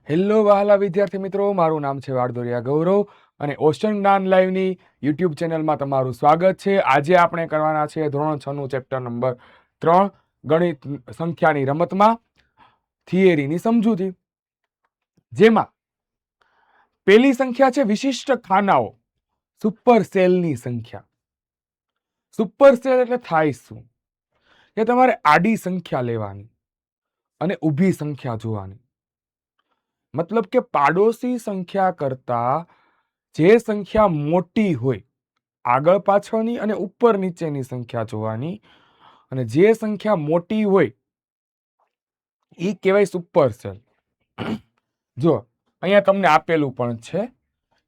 Hello વહાલા વિદ્યાર્થી મિત્રો, મારું નામ છે વાડદોરિયા ગૌરવ અને ઓશન જ્ઞાન લાઈવની યુટ્યુબ ચેનલમાં તમારું સ્વાગત છે. આજે આપણે કરવાના છે ધોરણ 6 નું ચેપ્ટર નંબર 3 ગણિત સંખ્યાની રમતમાં થિયરીની સમજૂતી, જેમાં પહેલી સંખ્યા છે વિશિષ્ટ ખાનાઓ, સુપર સેલની સંખ્યા. સુપર સેલ એટલે થાય શું કે તમારે આડી સંખ્યા લેવાની અને ઊભી સંખ્યા જોવાની. મતલબ કે પાડોશી સંખ્યા કરતા જે સંખ્યા મોટી હોય આગળ પાછળની અને ઉપર નીચેની સંખ્યા જોવાની, અને જે સંખ્યા મોટી હોય એ કહેવાય સુપર સેલ. જો અહીંયા તમને આપેલું પણ છે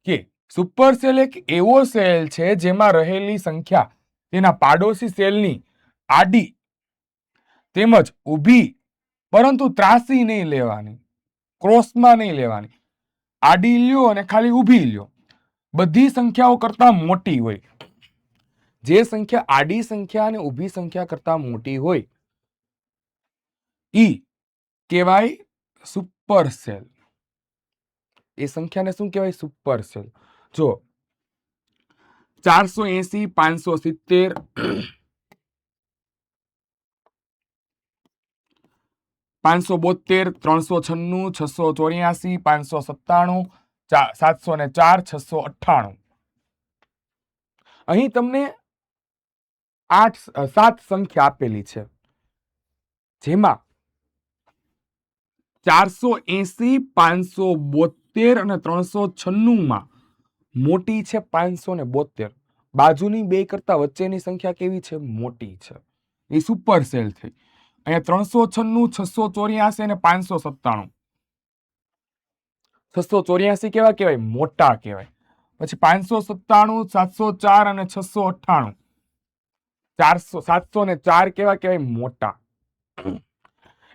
કે સુપર સેલ એક એવો સેલ છે જેમાં રહેલી સંખ્યા તેના પાડોશી સેલની આડી તેમજ ઊભી પરંતુ ત્રાસી નહીં લેવાની, ક્રોસમાં નહીં લેવાની. આડી લ્યો અને ખાલી ઊભી લ્યો, બધી સંખ્યાઓ કરતા મોટી હોય. જે સંખ્યા આડી સંખ્યા અને ઊભી સંખ્યા કરતા મોટી હોય ઈ કહેવાય સુપર સેલ. એ સંખ્યાને શું કહેવાય? Super cell. જો 480, 570, 572, 396, 684, 597, 704, 698. અહીં તમને 7 સંખ્યા આપેલી છે, જેમાં 480, 572 અને 396 માં મોટી છે 572. બાજુની બે કરતા વચ્ચેની સંખ્યા કેવી છે? મોટી છે. એ સુપર સેલ થઈ. અહીંયા 396, 684 અને 597. 684 કેવા કહેવાય? મોટા કહેવાય. પછી 597, 704 અને 698. 704 કેવા કહેવાય? મોટા.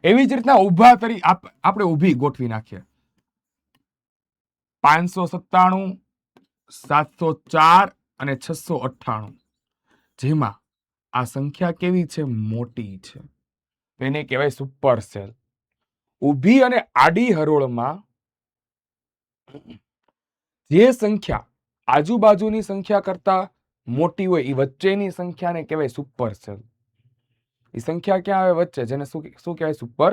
એવી જ રીતના ઊભા તરી આપણે ઊભી ગોઠવી નાખીએ. 597, 704 અને 698, જેમાં આ સંખ્યા કેવી છે? મોટી છે. એને કહેવાય સુપર સેલ. ઊભી અને આડી હરોળમાં જે સંખ્યા આજુબાજુની સંખ્યા કરતા મોટી હોય એ વચ્ચેની સંખ્યાને કહેવાય સુપર સેલ. એ સંખ્યા ક્યાં આવે? વચ્ચે, જેને શું કહેવાય? Super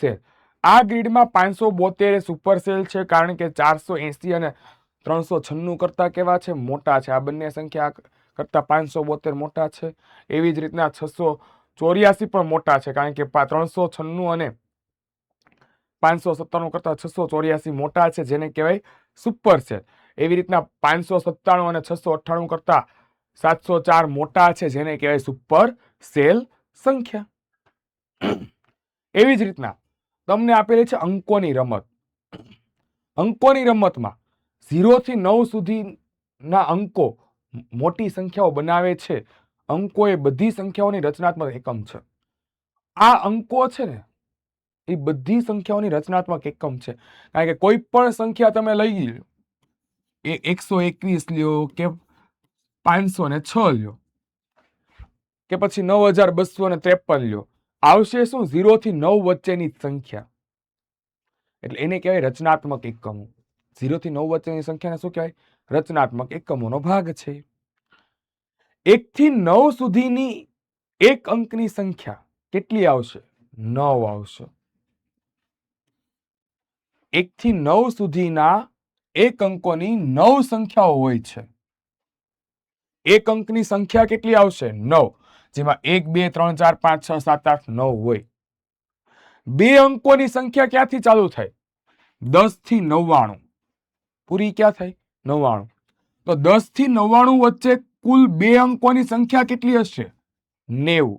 cell. આ ગ્રીડમાં 572 સુપર સેલ છે, કારણ કે 480 અને 396 કરતા કેવા છે? મોટા છે. આ બંને સંખ્યા કરતા 572 મોટા છે. એવી જ રીતના 684 પણ મોટા છે, કારણ કે 396 અને 597 કરતા 684 મોટા છે, જેને કહેવાય સુપર સેલ. એવી રીતના 597 અને 698 કરતા 704 મોટા છે, જેને કહેવાય સુપર સેલ સંખ્યા. એવી જ રીતના તમને આપેલી છે અંકોની રમત. અંકોની રમતમાં 0 થી 9 સુધીના અંકો મોટી સંખ્યાઓ બનાવે છે. અંકો એ બધી સંખ્યાઓની રચનાત્મક એકમ છે. આ અંકો છે ને, એ બધી સંખ્યાઓની રચનાત્મક એકમ છે. કારણ કે કોઈ પણ સંખ્યા તમે લઈ લો, 121 લ્યો કે 506 લ્યો કે પછી 9253 લ્યો, આવશે શું? 0 થી 9 વચ્ચેની સંખ્યા. એટલે એને કહેવાય રચનાત્મક એકમો. 0 થી 9 વચ્ચેની સંખ્યાને શું કહેવાય? રચનાત્મક એકમોનો ભાગ છે. 1 થી 9 સુધીની એક અંકની સંખ્યા કેટલી આવશે? 9 આવશે. 1 થી 9 સુધીના એક અંકોની 9 સંખ્યાઓ હોય છે. એક અંકની સંખ્યા કેટલી આવશે? 9. જેમાં 1, 2, 3, 4, 5, 6, 7, 8, 9 હોય. બે અંકોની સંખ્યા ક્યાંથી ચાલુ થાય? 10 થી 99. પૂરી ક્યાં થાય? 99. તો 10 થી 99 વચ્ચે કુલ બે અંકોની સંખ્યા કેટલી હશે? 90.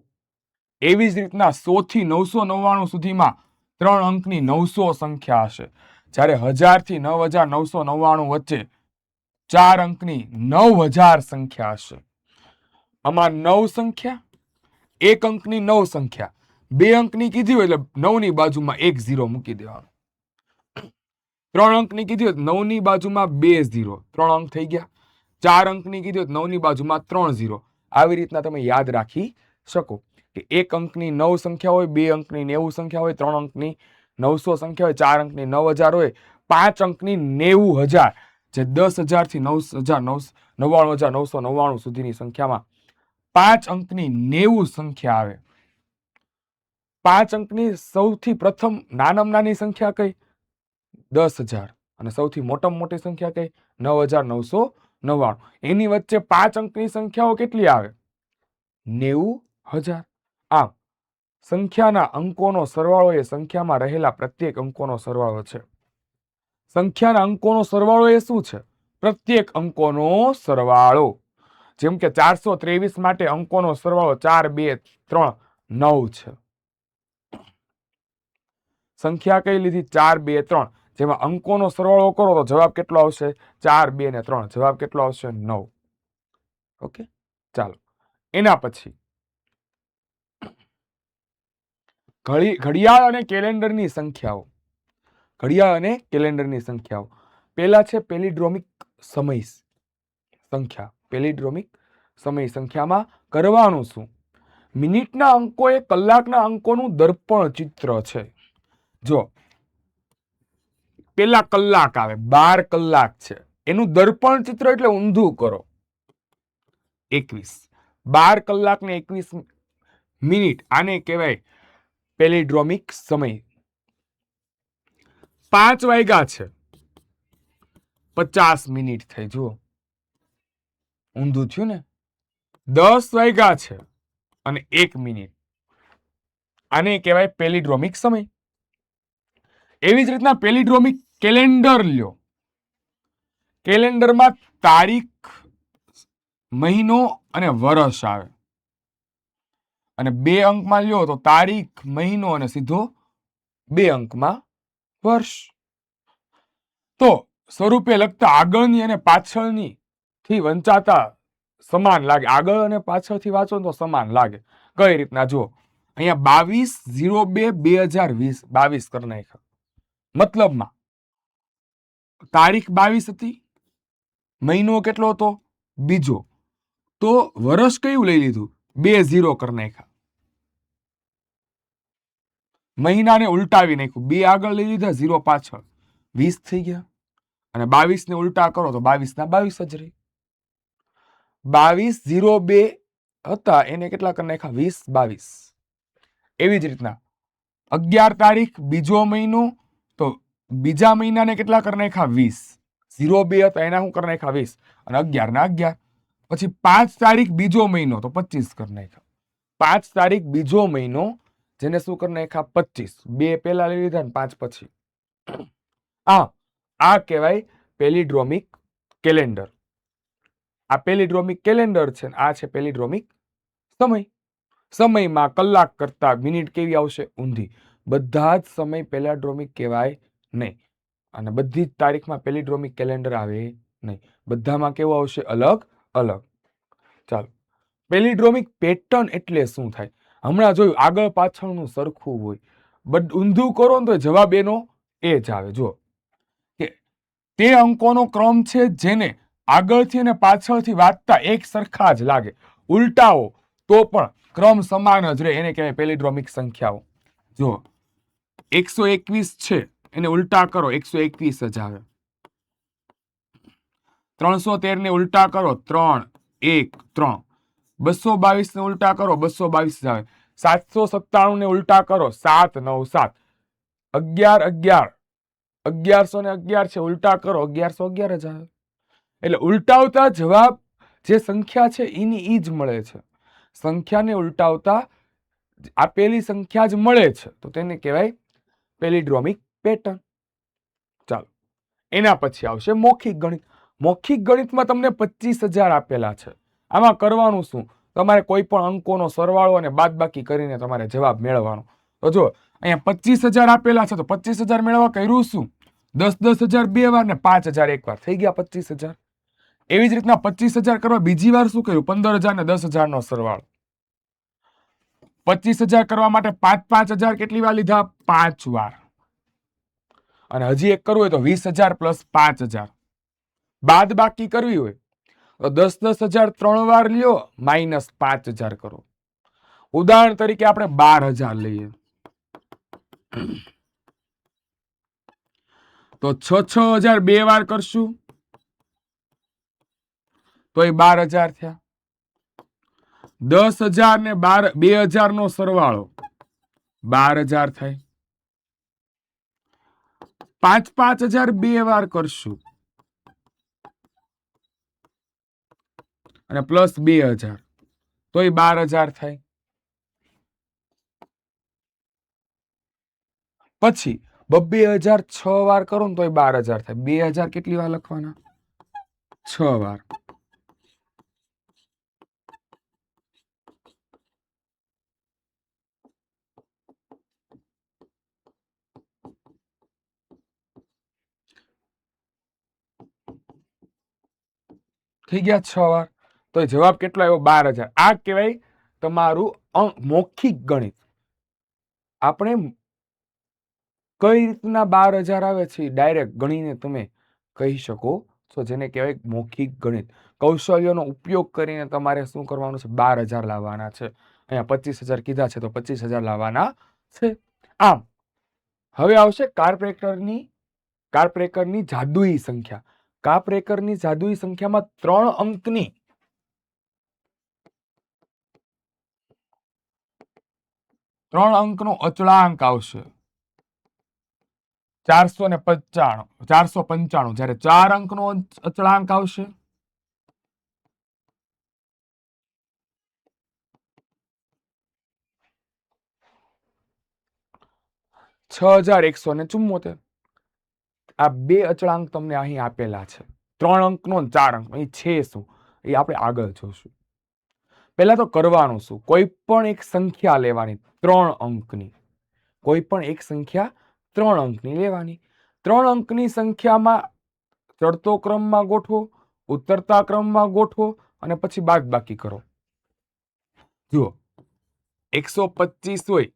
એવી જ રીતના 100 થી 999 સુધીમાં 3 અંકની 900 સંખ્યા હશે. જ્યારે 1000 થી 9999 વચ્ચે 4 અંકની 9000 સંખ્યા હશે. આમાં 9 સંખ્યા, એક અંકની 9 સંખ્યા, બે અંકની કીધી હોય એટલે 9 ની બાજુમાં 1 0 મૂકી દેવાનો. 3 અંકની કીધી હોય 9 ની બાજુમાં 2 0, 3 અંક થઈ ગયા. 4 અંકની કીધી હોય 9 ની બાજુમાં 3 0. આવી રીતના તમે યાદ રાખી શકો કે એક અંકની 9 સંખ્યા હોય, બે અંકની 90 સંખ્યા હોય, 3 અંકની 900 સંખ્યા હોય, 4 અંકની 9000 હોય, 5 અંકની 90000, જે 10,000 થી 99,999 સુધીની સંખ્યામાં 5 અંકની 90 સંખ્યા આવે. 5 અંકની સૌથી પ્રથમ નાનામાં નાની સંખ્યા કઈ? 10,000. અને સૌથી મોટામાં મોટી સંખ્યા કઈ? 9,999. એની વચ્ચે 5 અંકની સંખ્યાઓ કેટલી આવે? 90,000. આમ સંખ્યાના અંકોનો સરવાળો એ સંખ્યામાં રહેલા પ્રત્યેક અંકોનો સરવાળો છે. સંખ્યાના અંકોનો સરવાળો એ શું છે? પ્રત્યેક અંકોનો સરવાળો. જેમ કે 423 માટે અંકોનો સરવાળો 4, 2, 3, 9 છે. સંખ્યા કઈ લીધી? 4, 2, 3. જેમાં અંકોનો સરવાળો કરો તો જવાબ કેટલો આવશે? 4, 2 ને 3. જવાબ કેટલો આવશે? 9. ઓકે, ચાલો. એના પછી ઘડિયાળ અને કેલેન્ડરની સંખ્યાઓ. ઘડિયાળ અને કેલેન્ડરની સંખ્યાઓ. પહેલા છે પેલિડ્રોમિક સમય સંખ્યા. પેલિડ્રોમિક સમય સંખ્યામાં કરવાનું શું? મિનિટના અંકો એ કલાકના અંકોનું દર્પણ ચિત્ર છે. જો પેલા કલાક આવે, 12 કલાક છે, એનું દર્પણ ચિત્ર એટલે ઊંધું કરો. 21. 12 કલાક ને 21 મિનિટ, આને કહેવાય પેલિડ્રોમિક સમય. 5 વાગ્યા છે, 50 મિનિટ થઈ. જુઓ ઊંધું થયું ને. 10 વાગ્યા છે અને 1 મિનિટ, આને કહેવાય પેલિડ્રોમિક સમય. એવી જ રીતના પેલિડ્રોમિક કેલેન્ડર લ્યો. કેલેન્ડરમાં તારીખ, મહિનો અને વર્ષ આવે. અને 2 અંકમાં લ્યો તો તારીખ, મહિનો અને સીધો 2 અંકમાં વર્ષ. તો સ્વરૂપે લખતા આગળની અને પાછળની થી વંચાતા સમાન લાગે. આગળ અને પાછળથી વાંચો તો સમાન લાગે. કઈ રીતના? જુઓ અહીંયા 22/02/2020 22 કરી નાખ્યા. મતલબમાં તારીખ 22 હતી, મહિનો કેટલો હતો? બીજો. તો વર્ષ કયું લઈ લીધું? 2 0 કરી નાખ્યા. મહિનાને ઉલટાવી નાખ્યું, 2 આગળ લઈ લીધા, 0 પાછળ, 20 થઈ ગયા. અને 22 ને ઉલટા કરો તો 22 ના 22 જ રહી. 22/02 હતા એને કેટલા કરી નાખ્યા? 20 22. એવી જ રીતના 11 તારીખ, બીજો મહિનો, તો બીજા મહિનાને કેટલા કરી નાખ્યા? 20. 02 હતા એના શું કરી નાખ્યા? 20. અને 11 ના 11. પછી 5 તારીખ બીજો મહિનો, તો 25 કરી નાખ્યા. 5 તારીખ બીજો મહિનો, જેને શું કરી નાખ્યા? 25. 2 પહેલા લઈ લીધા ને 5 પછી. આ કહેવાય પેલિડ્રોમિક કેલેન્ડર. આ પેલિડ્રોમિક કેલેન્ડર છે. આ છે પેલિડ્રોમિક સમય. સમયમાં કલાક કરતા મિનિટ કેવી આવશે? ઊંધી. બધા જ સમય પેલિડ્રોમિક કહેવાય નહીં. અને બધી જ તારીખમાં પેલિડ્રોમિક કેલેન્ડર આવે નહીં. બધામાં કેવું આવશે? અલગ અલગ. ચાલો, પેલિડ્રોમિક પેટર્ન એટલે શું થાય? હમણાં જોયું, આગળ પાછળનું સરખું હોય, ઊંધું કરો ને તો જવાબ એનો એ જ આવે. જો કે તે અંકોનો ક્રમ છે જેને આગળથી અને પાછળથી વાંચતા એક સરખા જ લાગે. ઉલટાઓ તો પણ ક્રમ સમાન જ રહે, એને કહેવાય પેલિડ્રોમિક સંખ્યાઓ. જો 121 છે, એને ઉલટા કરો 121 જ આવે. 313 ને ઉલટા કરો 3 1 3. 222 ને ઉલટા કરો 222 જ આવે. 797 ને ઉલટા કરો 7 9 7. 11 11 1111 છે, ઉલટા કરો 1111 જ આવે. એટલે ઉલટાવતા જવાબ જે સંખ્યા છે એની ઈ જ મળે છે. સંખ્યાને ઉલટાવતા આપેલી સંખ્યા જ મળે છે, તો તેને કહેવાય પેલિડ્રોમિક પેટર્ન. ચાલો, એના પછી આવશે મૌખિક ગણિત. મૌખિક ગણિતમાં તમને 25,000 આપેલા છે. આમાં કરવાનું શું? તમારે કોઈ પણ અંકોનો સરવાળો અને બાદબાકી કરીને તમારે જવાબ મેળવવાનો. તો જો અહીંયા 25,000 આપેલા છે, તો 25,000 મેળવવા કર્યું શું? 10,000 2 વાર ને 5,000 એક વાર, થઈ ગયા 25,000. એવી જ રીતના 25,000 કરવા બીજી વાર શું કર્યું? 15,000 ને 10,000 નો સરવાળો. 25,000 કરવા માટે 5,000 કેટલી વાર લીધા? 5 વાર. અને હજી એક કરવું હોય તો 20,000 પ્લસ 5,000. બાદ બાકી કરવી હોય તો 10,000 3 વાર લ્યો, માઇનસ 5,000 કરો. ઉદાહરણ તરીકે આપણે 12,000 લઈએ. તો 6,000 2 વાર કરશું તો એ 12,000 થયા. 10,000 ને 2,000 નો સરવાળો 12,000 થાય. 5,000 2 વાર કરશું અને પ્લસ 2,000 તો એ 12,000 થાય. પછી 2,000 6 વાર કરો ને તો એ 12,000 થાય. 2,000 કેટલી વાર લખવાના? 6 વાર. થઈ ગયા 6 વાર. તો જવાબ કેટલો આવ્યો? 12,000. આ કહેવાય તમારું મૌખિક ગણિત. આપણે કઈ રીતના 12,000 આવે છે ડાયરેક્ટ ગણીને તમે કહી શકો છો, જેને કહેવાય મૌખિક ગણિત. કૌશલ્યનો ઉપયોગ કરીને તમારે શું કરવાનું છે? 12,000 લાવવાના છે. અહીંયા 25,000 કીધા છે તો 25,000 લાવવાના છે. આમ હવે આવશે કારપ્રેકરની જાદુઈ સંખ્યા. કારપ્રેકરની જાદુઈ સંખ્યામાં 3 અંકની 3 અંકનો અચળાંક આવશે 495. જ્યારે 4 અંકનો અચળાંક આવશે 6,174. આ બે અચળાંક તમને અહીં આપેલા છે. 3 અંકનો 4 અંક. અહીં છે શું એ આપણે આગળ જોશું. પહેલા તો કરવાનું શું? કોઈ પણ એક સંખ્યા લેવાની 3 અંકની. કોઈ પણ એક સંખ્યા 3 અંકની લેવાની. 3 અંકની સંખ્યામાં ચડતો ક્રમમાં ગોઠવો, ઉતરતા ક્રમમાં ગોઠવો અને પછી બાદબાકી કરો. જુઓ 125 હોય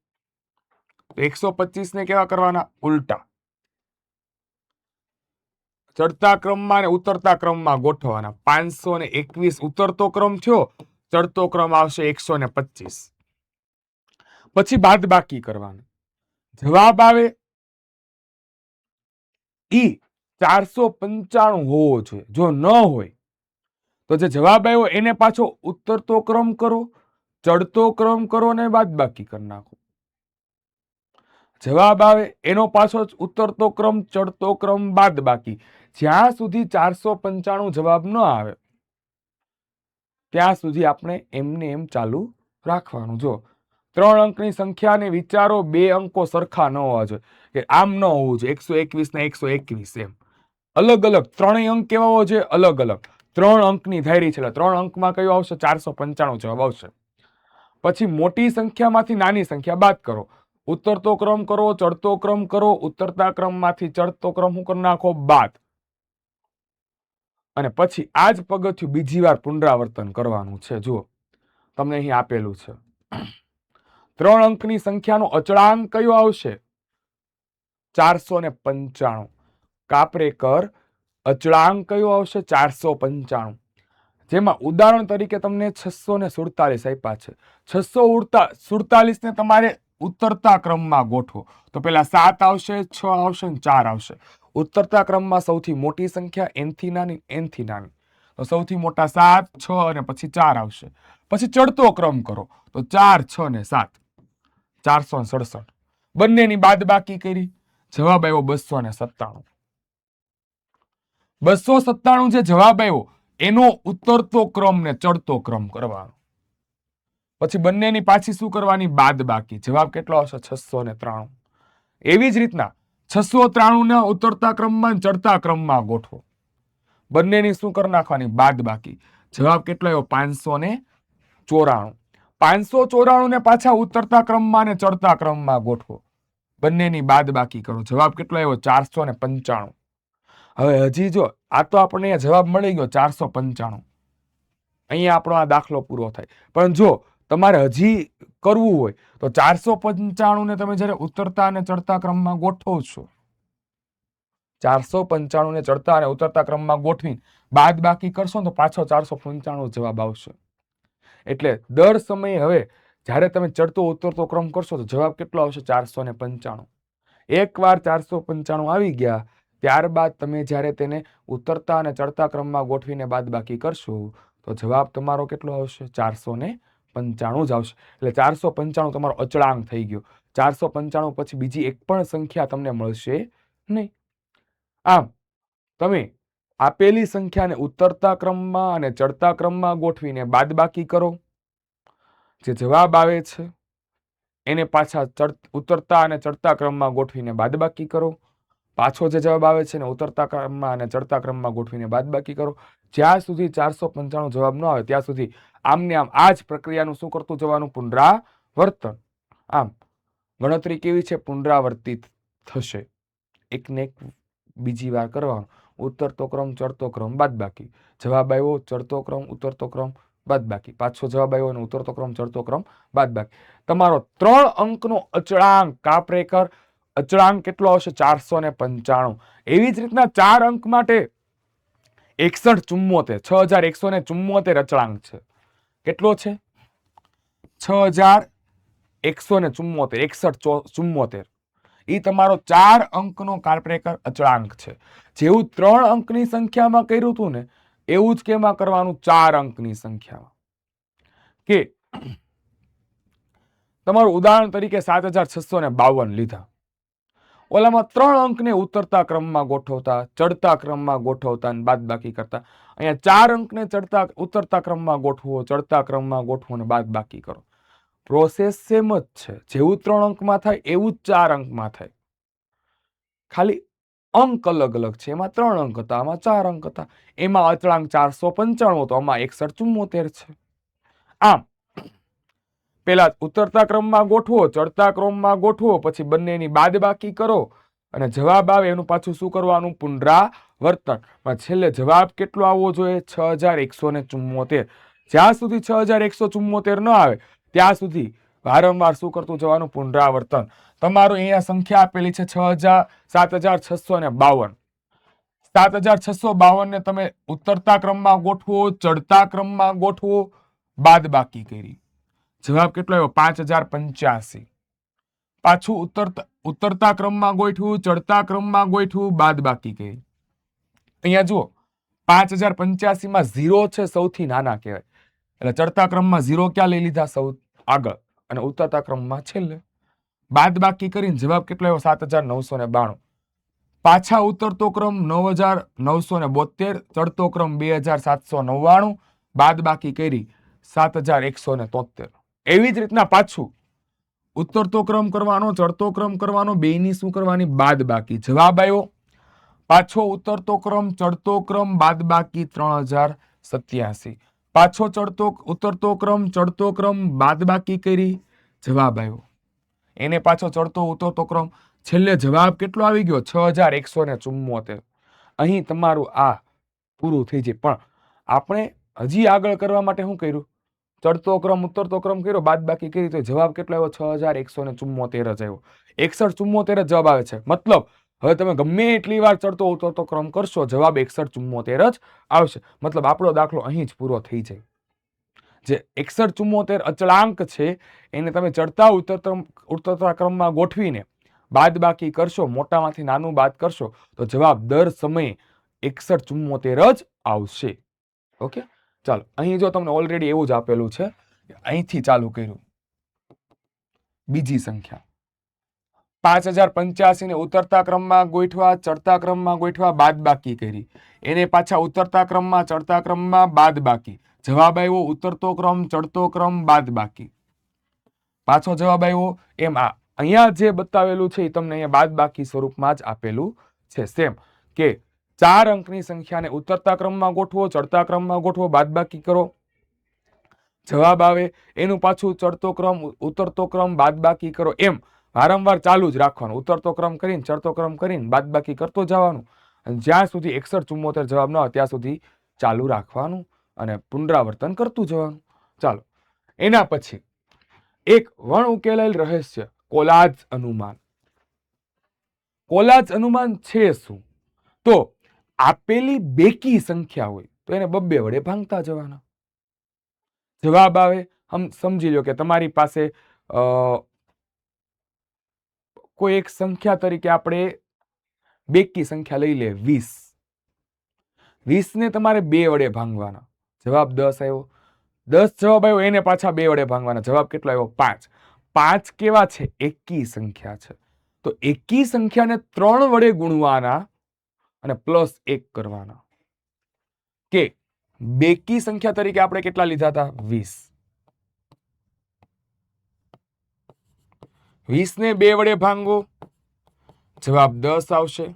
તો 125 ને કેવા કરવાના? ઉલટા. ચડતા ક્રમમાં અને ઉતરતા ક્રમમાં ગોઠવવાના. 521 ઉતરતો ક્રમ થયો, ચડતો ક્રમ આવશે 125. પછી બાદબાકી કરવાનું. જવાબ આવે ઈ 495 હોવો જોઈએ. જો ન હોય તો જે જવાબ આવ્યો એને પાછો ઉતરતો ક્રમ કરો, ચડતો ક્રમ કરો અને બાદબાકી કરી નાખો. જવાબ આવે એનો પાછો ઉતરતો ક્રમ, ચડતો ક્રમ, બાદબાકી. જ્યાં સુધી 495 જવાબ ન આવે ત્યાં સુધી આપણે એમને એમ ચાલુ રાખવાનું. જો 3 અંકની સંખ્યાને વિચારો, 2 અંકો સરખા ન હોવા જોઈએ, કે આમ ન હોવું જોઈએ 121 ને 121 એમ અલગ અલગ. 3 અંક કેવા હોવા જોઈએ? અલગ અલગ. 3 અંકની ધારી છે એટલે 3 અંકમાં કયો આવશે? 495 જવાબ આવશે. પછી મોટી સંખ્યામાંથી નાની સંખ્યા બાદ કરો. ઉતરતો ક્રમ કરો, ચડતો ક્રમ કરો, ઉતરતા ક્રમમાંથી ચડતો ક્રમ શું કરી નાખો? બાદ. અને પછી આ જ પગથિયું બીજી વાર પુનરાવર્તન કરવાનું છે. જુઓ તમને અહીં આપેલું છે 3 અંકની સંખ્યાનો અચળાંક કયો આવશે? 495. કાપરેકર અચળાંક કયો આવશે? 495. જેમાં ઉદાહરણ તરીકે તમને 647 આપ્યા છે. 647 ને તમારે ઉતરતા ક્રમમાં ગોઠવો તો પેલા 7 આવશે, 6 આવશે ને 4 આવશે. ઉતરતા ક્રમમાં સૌથી મોટી સંખ્યા એનથી નાની તો સૌથી મોટા 7, 6 અને પછી 4 આવશે. પછી ચડતો ક્રમ કરો તો 4, 6 ને 7 467. બંનેની બાદબાકી કરી, જવાબ આવ્યો 297. 297 જે જવાબ આવ્યો એનો ઉતરતો ક્રમ ને ચડતો ક્રમ કરવાનો. પછી બંનેની પાછી શું કરવાની? બાદબાકી. જવાબ કેટલો આવશે? 693. એવી જ રીતના 693 ને ઉતરતા ક્રમમાં ચડતા ક્રમમાં ગોઠવો. બંનેની શું કરી નાખવાની? બાદબાકી. જવાબ કેટલો આવ્યો? 594. 594 ને પાછા ઉતરતા ક્રમમાં અને ચડતા ક્રમમાં ગોઠવો. બંનેની બાદબાકી કરો. જવાબ કેટલો આવ્યો? 495. હવે હજી જો આ તો આપણને જવાબ મળી ગયો 495. અહીંયા આપણો આ દાખલો પૂરો થાય. પણ જો તમારે હજી કરવું હોય તો 495 ને તમે જયારે ઉતરતા અને ચડતા ક્રમમાં ગોઠવો છો, 495 ને ચડતા અને ઉતરતા ક્રમમાં ગોઠવી બાદબાકી કરશો ને તો પાછો 495 જવાબ આવશે. એટલે દર સમયે હવે જ્યારે તમે ચડતો ઉતરતો ક્રમ કરશો તો જવાબ કેટલો આવશે? 495. એકવાર 495 આવી ગયા ત્યારબાદ તમે જ્યારે તેને ઉતરતા અને ચડતા ક્રમમાં ગોઠવીને બાદબાકી કરશો તો જવાબ તમારો કેટલો આવશે? 495 જ આવશે. એટલે 495 તમારો અચળાંક થઈ ગયો. 495 પછી બીજી એક પણ સંખ્યા તમને મળશે નહીં. આમ તમે આપેલી સંખ્યાને ઉતરતા ક્રમમાં અને ચડતા ક્રમમાં ગોઠવીને બાદબાકી કરો. જે જવાબ આવે છે એને પાછા ઉતરતા અને ચડતા ક્રમમાં ગોઠવીને બાદબાકી કરો. પાછો જે જવાબ આવે છે ને ઉતરતા ક્રમમાં અને ચડતા ક્રમમાં ગોઠવીને બાદબાકી કરો. જ્યાં સુધી 495 જવાબ ન આવે ત્યાં સુધી આમને આમ આ જ પ્રક્રિયાનું શું કરતું જવાનું? પુનરાવર્તન. આમ ગણતરી કેવી છે? પુનરાવર્તિત થશે. એકને એક બીજી વાર કરવાનો. ઉતરતો ક્રમ, ચડતો ક્રમ, બાદબાકી. જવાબ આવ્યો ચડતો ક્રમ, ઉતરતો ક્રમ, બાદબાકી. પાછો જવાબ આવ્યો અને ઉતરતો ક્રમ, ચડતો ક્રમ, બાદબાકી. તમારો 3 અંકનો અચળાંક કાપરેકર અચળાંક કેટલો આવશે? 495. એવી જ રીતના 4 અંક માટે 6174 6174 અચળાંક છે. કેટલો છે? 6174 6174. એ તમારો 4 અંકનો કાલ્પરેકર અચળાંક છે. જેવું 3 અંકની સંખ્યામાં કર્યું હતું ને એવું જ કેમાં કરવાનું? 4 અંકની સંખ્યામાં. કે તમારું ઉદાહરણ તરીકે 7652 લીધા. ઓલામાં 3 અંકને ઉતરતા ક્રમમાં ગોઠવતા, ચડતા ક્રમમાં ગોઠવતા અને બાદબાકી કરતા. અહીંયા 4 અંકને ઉતરતા ક્રમમાં ગોઠવો, ચડતા ક્રમમાં ગોઠવો અને બાદબાકી કરો. પ્રોસેસ સેમ જ છે. જેવું 3 અંકમાં થાય એવું જ 4 અંકમાં થાય. ખાલી અંક અલગ અલગ છે. એમાં 3 અંક હતા, આમાં 4 અંક હતા. એમાં અચળાંક 495 હતો, આમાં 6174 છે. આમ પેલા ઉતરતા ક્રમમાં ગોઠવો, ચડતા ક્રમમાં ગોઠવો, પછી બંનેની બાદબાકી કરો અને જવાબ આવે એનું પાછું શું કરવાનું? પુનરાવર્તન. છેલ્લે જવાબ કેટલો આવવો જોઈએ? 6174. જ્યાં સુધી 6174 ન આવે ત્યાં સુધી વારંવાર શું કરતું જવાનું? પુનરાવર્તન. તમારું અહીંયા સંખ્યા આપેલી છે 7652. 7652 ને તમે ઉતરતા ક્રમમાં ગોઠવો, ચડતા ક્રમમાં ગોઠવો, બાદબાકી કરી. જવાબ કેટલો આવ્યો? 5085. પાછું ઉતરતા ક્રમમાં ગોઠવું, ચડતા ક્રમમાં ગોઠવું, બાદબાકી કરી. અહીંયા જુઓ 5085 માં 0 છે સૌથી નાના કહેવાય. એટલે ચડતા ક્રમમાં 0 ક્યાં લઈ લીધા? સૌ આગળ. અને ઉતરતા ક્રમમાં છેલ્લે. બાદબાકી કરીને જવાબ કેટલો આવ્યો? 7992. પાછા ઉતરતો ક્રમ 9972, ચડતો ક્રમ 2799, બાદબાકી કરી 7173. એવી જ રીતના પાછું ઉતરતો ક્રમ કરવાનો, ચડતો ક્રમ કરવાનો, બેયની શું કરવાની? બાદબાકી. જવાબ આવ્યો પાછો ઉતરતો ક્રમ, ચડતો ક્રમ, બાદબાકી 3087. પાછો ઉતરતો ક્રમ, ચડતો ક્રમ, બાદબાકી કરી. જવાબ આવ્યો. એને પાછો ચડતો ઉતરતો ક્રમ. છેલ્લે જવાબ કેટલો આવી ગયો? 6174. અહીં તમારું આ પૂરું થઈ જાય. પણ આપણે હજી આગળ કરવા માટે શું કર્યું? ચડતો ક્રમ, ઉતરતો ક્રમ કર્યો, બાદબાકી કરી તો જવાબ કેટલો આવ્યો? 6174 જ આવ્યો. 6174 જ જવાબ આવે છે. મતલબ હવે તમે ગમે એટલી વાર ચડતો ઉતરતો ક્રમ કરશો, જવાબ 6174 જ આવશે. મતલબ આપણો દાખલો અહીં જ પૂરો થઈ જાય. જે 6174 અચળાંક છે એને તમે ચડતા ઉતરતા ક્રમમાં ગોઠવીને બાદબાકી કરશો, મોટામાંથી નાનું બાદ કરશો તો જવાબ દર સમયે 6174 જ આવશે. ઓકે, ચાલો. અહીં જો તમને ઓલરેડી એવું જ આપેલું છે, અહીંથી ચાલુ કર્યું. બીજી સંખ્યા 5085 ને ઉતરતા ક્રમમાં ગોઠવા, ચડતા ક્રમમાં ગોઠવા, બાદબાકી કરી. એને પાછા ઉતરતા ક્રમમાં, ચડતા ક્રમમાં, બાદબાકી. જવાબ આવ્યો ઉતરતો ક્રમ, ચડતો ક્રમ, બાદબાકી. પાછો જવાબ આવ્યો. એમ અહીંયા જે બતાવેલું છે એ તમને અહીંયા બાદબાકી સ્વરૂપમાં જ આપેલું છે. સેમ કે 4 અંકની સંખ્યાને ઉતરતા ક્રમમાં ગોઠવો, ચડતા ક્રમમાં ગોઠવો, બાદબાકી કરો. જવાબ આવે એનું પાછું ચડતો ક્રમ, ઉતરતો ક્રમ, બાદબાકી કરો. એમ વારંવાર ચાલુ જ રાખવાનું. ઉતરતો ક્રમ કરીને, ચડતો ક્રમ કરીને, બાદબાકી કરતો જવાનું. અને જ્યાં સુધી 6174 જવાબ ન આવે ત્યાં સુધી ચાલુ રાખવાનું અને પુનરાવર્તન કરતું જવાનું. ચાલો, એના પછી એક વણ ઉકેલાયેલ રહસ્ય, કોલાજ અનુમાન. કોલાજ અનુમાન છે શું? તો આપેલી બેકી સંખ્યા હોય તો એને 2 વડે ભાંગતા જવાના. જવાબ આવે સમજી લો કે તમારી પાસે કોઈ એક સંખ્યા તરીકે આપણે બેકી સંખ્યા લઈ લે 20. 20 ને તમારે 2 વડે ભાંગવાના, જવાબ 10 આવ્યો. 10 જવાબ આવ્યો એને પાછા 2 વડે ભાંગવાના, જવાબ કેટલો આવ્યો? 5. 5 કેવા છે? એકી સંખ્યા છે. તો એકી સંખ્યાને 3 વડે ગુણવાના અને +1 કરવાના. કે બેકી સંખ્યા તરીકે આપણે કેટલા લીધા હતા? 20. 20 ને 2 વડે ભાંગો, જવાબ 10 આવશે.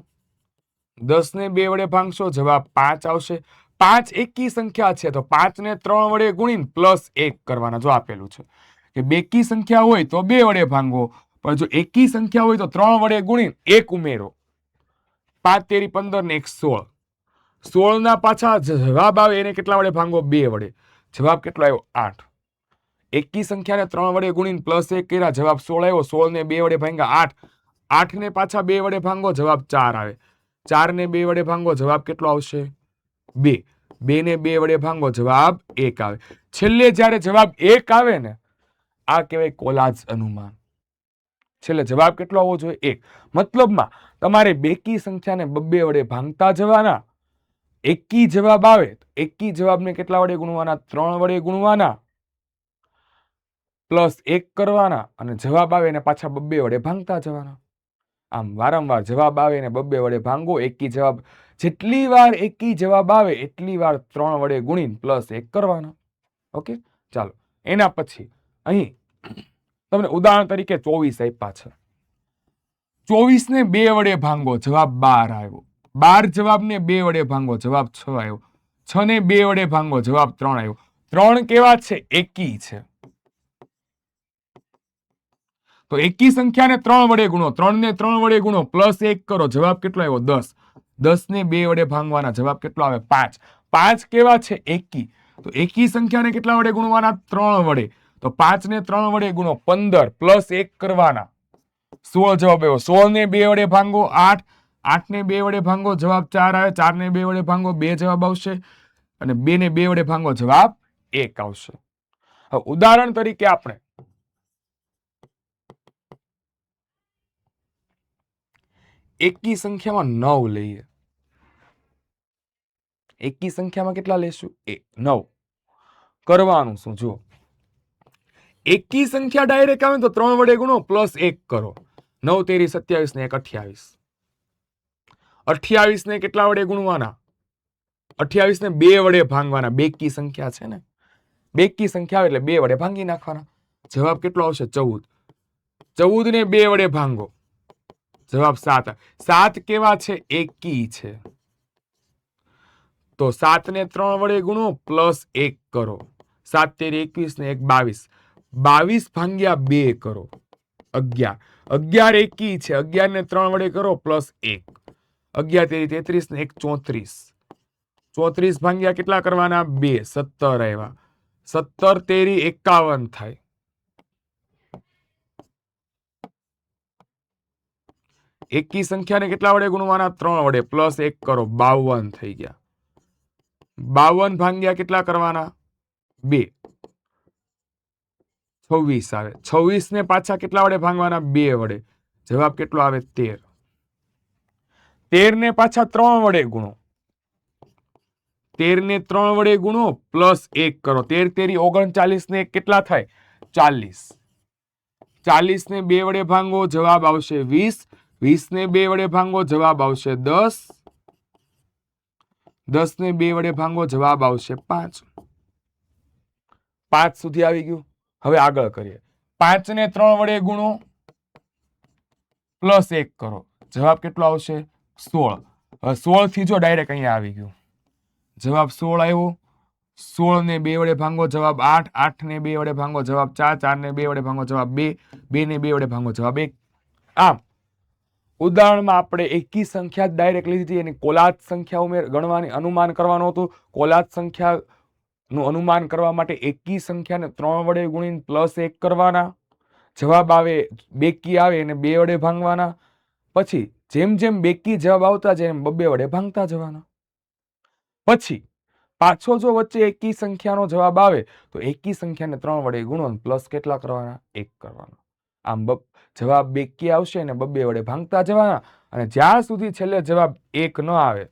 10 ને 2 વડે ભાંગશો, જવાબ 5 આવશે. 5 એકી સંખ્યા છે તો 5 ને 3 વડે ગુણીને +1 કરવાના. જો આપેલું છે કે બેકી સંખ્યા હોય તો 2 વડે ભાંગો, પણ જો એકી સંખ્યા હોય તો 3 વડે ગુણીને 1 ઉમેરો. 5 તેરી 15 ને 1 16. 16 ના પાછા જવાબ આવે એને કેટલા વડે ભાંગો? 2 વડે. જવાબ કેટલો આવ્યો? 8. એકી સંખ્યાને 3 વડે ગુણીને +1 કર્યા, જવાબ 16 આવ્યો. 16 ને 2 વડે ભાંગ્યા 8. 8 ને પાછા 2 વડે ભાંગો, જવાબ 4 આવે. 4 ને 2 વડે ભાંગો, જવાબ કેટલો આવશે? 2. 2 ને 2 વડે ભાંગો, જવાબ 1 આવે. છેલ્લે જ્યારે જવાબ 1 આવે ને, આ કહેવાય કોલાજ અનુમાન. છેલ્લે જવાબ કેટલો આવવો જોઈએ? 1. મતલબમાં તમારે બેકી સંખ્યાને 2 વડે ભાંગતા જવાના. એકી જવાબ આવે, એકી જવાબને કેટલા વડે ગુણવાના? 3 વડે ગુણવાના, +1 કરવાના, અને જવાબ આવે એને પાછા 2 વડે ભાંગતા જવાના. આમ વારંવાર જવાબ આવે એને 2 વડે ભાંગો. એકી જવાબ જેટલી વાર એકી જવાબ આવે એટલી વાર 3 વડે ગુણીને +1 કરવાના. ઓકે, ચાલો. એના પછી અહીં તમને ઉદાહરણ તરીકે 24 આપ્યા છે. 24 ને 2 વડે ભાંગો, જવાબ 12 આવ્યો. 12 જવાબને 2 વડે ભાંગો, જવાબ 6 આવ્યો. 6 ને 2 વડે ભાંગો, જવાબ 3 આવ્યો. 3 કેવા છે? એકી છે. તો એકી સંખ્યાને 3 વડે ગુણો, 3 ને 3 વડે ગુણો, +1 કરો, જવાબ કેટલો આવ્યો? 10. 10 ને 2 વડે ભાંગવાના, જવાબ કેટલો આવે? 5. 5 કેવા છે? એકી. તો એકી સંખ્યાને કેટલા વડે ગુણવાના? 3 વડે. તો 5 ને 3 વડે ગુણો, 15, +1 કરવાના, 16 જવાબ આવ્યો. 16 ને 2 વડે ભાંગો, 8. 8 ને 2 વડે ભાંગો, જવાબ 4 આવે. 4 ને 2 વડે ભાંગો, 2 જવાબ આવશે. અને 2 ને 2 વડે ભાંગો, જવાબ 1 આવશે. હવે ઉદાહરણ તરીકે આપણે એકી સંખ્યામાં 9 લઈએ. એકી સંખ્યામાં કેટલા લેશું? 9. કરવાનું શું? જુઓ, એકી સંખ્યા ડાયરેક્ટ આવે તો 3 વડે ગુણો, +1 કરો. 9 તેરી 27 ને 1 28. 28 ને કેટલા વડે ગુણવાના? 28 ને 2 વડે ભાંગવાના. બેકી સંખ્યા છે ને, બેકી સંખ્યા આવે એટલે 2 વડે ભાંગી નાખવાના. જવાબ કેટલો આવશે? 14. 14 ને 2 વડે ભાંગો, જવાબ 7. 7 કેવા છે? એકી છે. તો 7 ને 3 વડે ગુણો, +1 કરો. 7 તેરી 21 ને 1 22. 22 ભાંગ્યા 2 કરો, 11. 11 એકી છે. 11 ને 3 વડે કરો, +1. 11 તેરી 33 ને 1 34. 34 ભાંગ્યા કેટલા કરવાના? 2. 17 આવ્યા. 17 તેરી 51 થાય. એકી સંખ્યાને કેટલા વડે ગુણવાના? 3 વડે, +1 કરો, 52 થઈ ગયા. 52 ભાંગ્યા કેટલા કરવાના? 2. 26 આવે. 26 ને પાછા કેટલા વડે ભાંગવાના? 2 વડે. જવાબ કેટલો આવે? 13. 13 ને પાછા 3 વડે ગુણો. 13 ને 3 વડે ગુણો, +1 કરો. 13 તેરી 39 ને કેટલા થાય? 40. 40 ને 2 વડે ભાંગો, જવાબ આવશે 20. 20 ને 2 વડે ભાંગો, જવાબ આવશે 10. 10 ને 2 વડે ભાંગો, જવાબ આવશે 5. 5 સુધી આવી ગયું. હવે આગળ કરીએ. 5 ને 3 વડે ગુણો, +1 કરો, જવાબ કેટલો આવશે? 16. 16 થી જો ડાયરેક્ટ અહીંયા આવી ગયું, જવાબ 16 આવ્યો. 16 ને 2 વડે ભાંગો, જવાબ 8. 8 ને 2 વડે ભાંગો, જવાબ 4. 4 ને 2 વડે ભાંગો, જવાબ 2. 2 ને 2 વડે ભાંગો, જવાબ 1. આમ ઉદાહરણમાં આપણે એકી સંખ્યા ડાયરેક્ટ લીધી હતી, એની કોલાજ સંખ્યા ગણવાની, અનુમાન કરવાનું હતું. કોલાજ સંખ્યાનું અનુમાન કરવા માટે એકી સંખ્યાને 3 વડે ગુણીને +1 કરવાના. જવાબ આવે, બેકી આવે એને 2 વડે ભાંગવાના. પછી જેમ જેમ બેકી જવાબ આવતા જાય એમ 2 વડે ભાંગતા જવાના. પછી પાછો જો વચ્ચે એકી સંખ્યાનો જવાબ આવે તો એકી સંખ્યાને 3 વડે ગુણો, પ્લસ કેટલા કરવાના? 1 કરવાના. આમ જવાબ બેકી આવશે ને બબ્બે વડે ભાંગતા જવાના, અને જ્યાં સુધી છેલ્લે જવાબ 1 ન આવે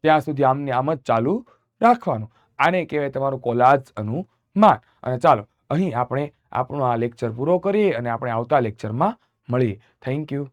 ત્યાં સુધી આમને આમ જ ચાલુ રાખવાનું. આને કહેવાય તમારું કોલાજ અનુમાન. અને ચાલો અહીં આપણે આપણો આ લેક્ચર પૂરો કરીએ અને આપણે આવતા લેક્ચરમાં મળીએ. Thank you.